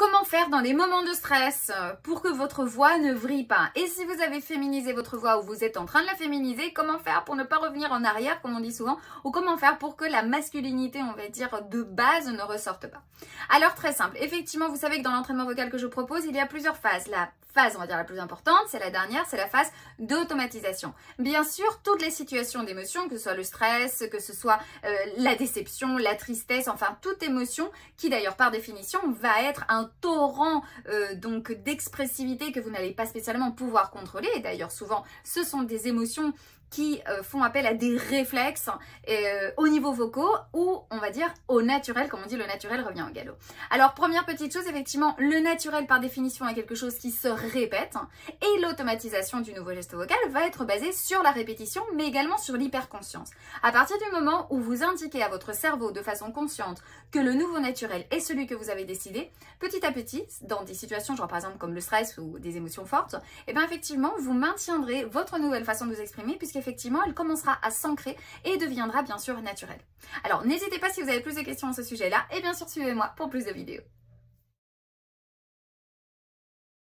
Comment faire dans les moments de stress pour que votre voix ne vrille pas? Et si vous avez féminisé votre voix ou vous êtes en train de la féminiser, comment faire pour ne pas revenir en arrière, comme on dit souvent, ou comment faire pour que la masculinité, on va dire, de base ne ressorte pas? Alors très simple, effectivement, vous savez que dans l'entraînement vocal que je propose, il y a plusieurs phases. La phase, on va dire, la plus importante, c'est la dernière, c'est la phase d'automatisation. Bien sûr, toutes les situations d'émotion, que ce soit le stress, que ce soit la déception, la tristesse, enfin toute émotion qui d'ailleurs par définition va être un torrent donc d'expressivité que vous n'allez pas spécialement pouvoir contrôler. Et d'ailleurs souvent ce sont des émotions qui font appel à des réflexes au niveau vocaux ou on va dire au naturel, comme on dit, le naturel revient au galop. Alors première petite chose, effectivement, le naturel par définition est quelque chose qui se répète et l'automatisation du nouveau geste vocal va être basée sur la répétition mais également sur l'hyperconscience. À partir du moment où vous indiquez à votre cerveau de façon consciente que le nouveau naturel est celui que vous avez décidé, petit à petit, dans des situations genre par exemple comme le stress ou des émotions fortes, et bien effectivement vous maintiendrez votre nouvelle façon de vous exprimer puisqu'effectivement elle commencera à s'ancrer et deviendra bien sûr naturelle. Alors n'hésitez pas si vous avez plus de questions à ce sujet-là et bien sûr suivez-moi pour plus de vidéos.